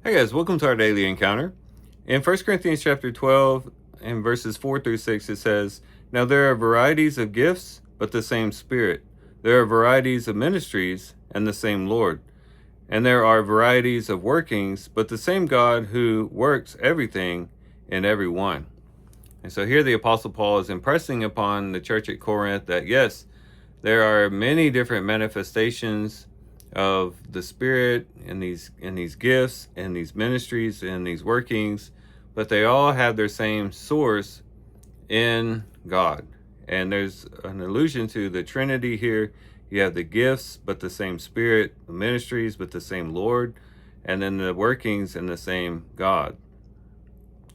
Hey guys, welcome to our daily encounter. In 1 Corinthians chapter 12 and verses 4 through 6, it says, "Now there are varieties of gifts, but the same Spirit. There are varieties of ministries, and the same Lord. And there are varieties of workings, but the same God who works everything in every one." And so here the Apostle Paul is impressing upon the church at Corinth that yes, there are many different manifestations of the Spirit in these gifts and these ministries and these workings, but they all have their same source in God. And there's an allusion to the Trinity here. You have the gifts, but the same Spirit, the ministries, but the same Lord, and then the workings and the same God.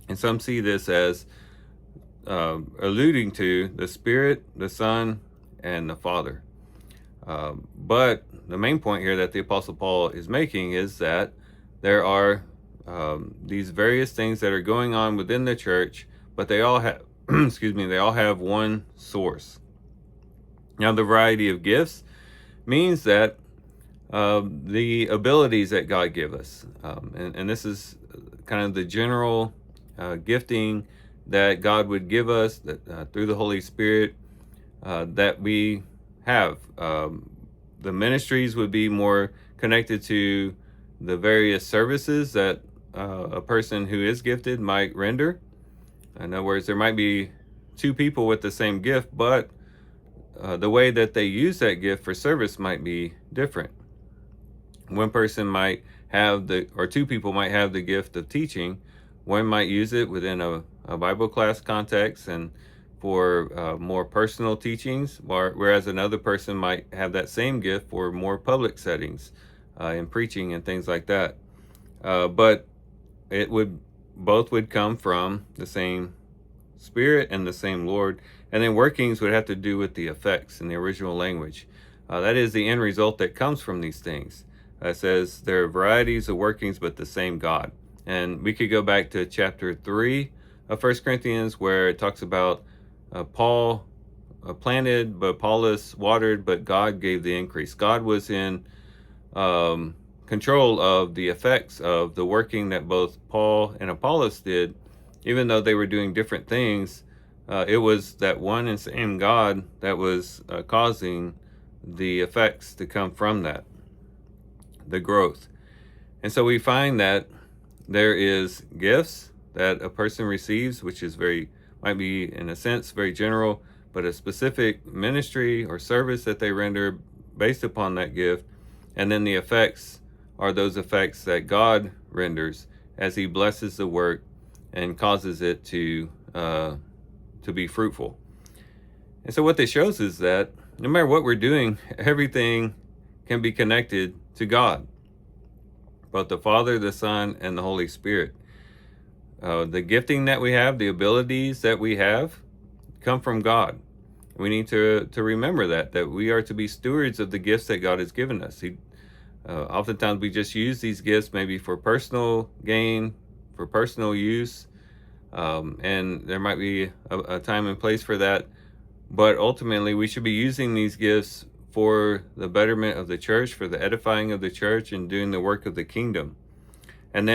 And some see this as alluding to the Spirit, the Son, and the Father. But the main point here that the Apostle Paul is making is that there are these various things that are going on within the church, but they all have, excuse me, they all have one source. Now, the variety of gifts means that the abilities that God give us, and this is kind of the general gifting that God would give us that through the Holy Spirit that we have. The ministries would be more connected to the various services that a person who is gifted might render. In other words, there might be two people with the same gift, but the way that they use that gift for service might be different. One person might have or two people might have the gift of teaching. One might use it within a Bible class context and for more personal teachings, whereas another person might have that same gift for more public settings in preaching and things like that. But both would come from the same Spirit and the same Lord. And then workings would have to do with the effects in the original language. That is the end result that comes from these things. It says there are varieties of workings, but the same God. And we could go back to chapter 3 of 1 Corinthians, where it talks about Paul planted, but Apollos watered, but God gave the increase. God was in control of the effects of the working that both Paul and Apollos did. Even though they were doing different things, it was that one and same God that was causing the effects to come from that, the growth. And so we find that there is gifts that a person receives, which is might be in a sense very general, but a specific ministry or service that they render based upon that gift. And then the effects are those effects that God renders as he blesses the work and causes it to be fruitful. And so what this shows is that no matter what we're doing, everything can be connected to God, both the Father, the Son, and the Holy Spirit. The gifting that we have, the abilities that we have, come from God. We need to remember that we are to be stewards of the gifts that God has given us. Oftentimes we just use these gifts maybe for personal gain, for personal use, and there might be a time and place for that. But ultimately, we should be using these gifts for the betterment of the church, for the edifying of the church, and doing the work of the kingdom. And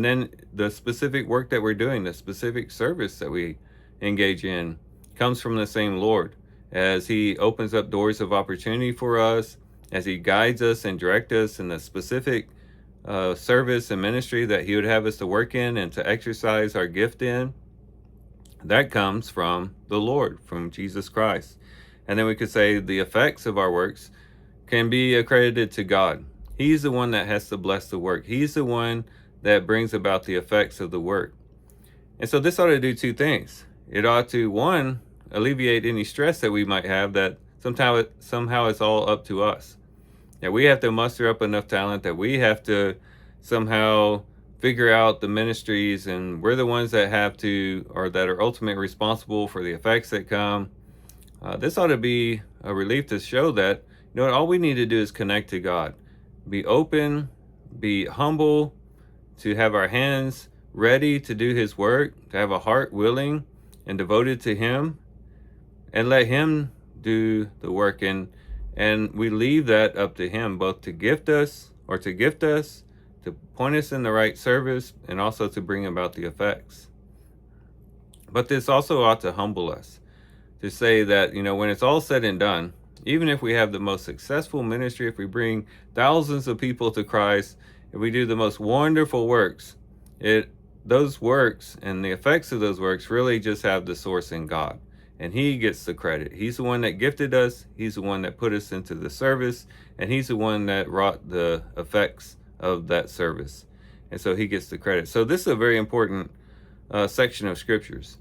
then the specific work that we're doing, the specific service that we engage in, comes from the same Lord, as he opens up doors of opportunity for us, as he guides us and directs us in the specific service and ministry that he would have us to work in and to exercise our gift in. That comes from the Lord, from Jesus Christ. And then we could say the effects of our works can be accredited to God. He's the one that has to bless the work. He's the one that brings about the effects of the work. And so this ought to do two things. It ought to, one, alleviate any stress that we might have that somehow it's all up to us. That we have to muster up enough talent, that we have to somehow figure out the ministries, and we're the ones that have to, or that are ultimately responsible for the effects that come. This ought to be a relief to show that, all we need to do is connect to God. Be open, be humble, to have our hands ready to do his work, to have a heart willing and devoted to him, and let him do the work. And we leave that up to him, both to gift us to point us in the right service and also to bring about the effects. But this also ought to humble us to say that, when it's all said and done, even if we have the most successful ministry, if we bring thousands of people to Christ, if we do the most wonderful works, those works and the effects of those works really just have the source in God. And he gets the credit. He's the one that gifted us. He's the one that put us into the service. And he's the one that wrought the effects of that service. And so he gets the credit. So this is a very important section of scriptures.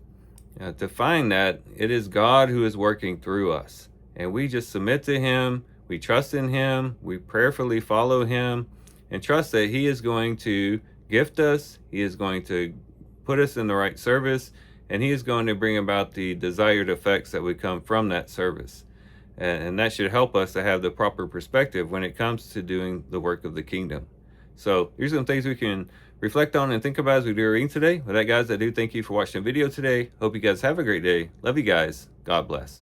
To find that it is God who is working through us. And we just submit to him. We trust in him. We prayerfully follow him. And trust that he is going to gift us. He is going to put us in the right service. And he is going to bring about the desired effects that would come from that service. And that should help us to have the proper perspective when it comes to doing the work of the kingdom. So here's some things we can reflect on and think about as we do our reading today. With that, guys, I do thank you for watching the video today. Hope you guys have a great day. Love you guys. God bless.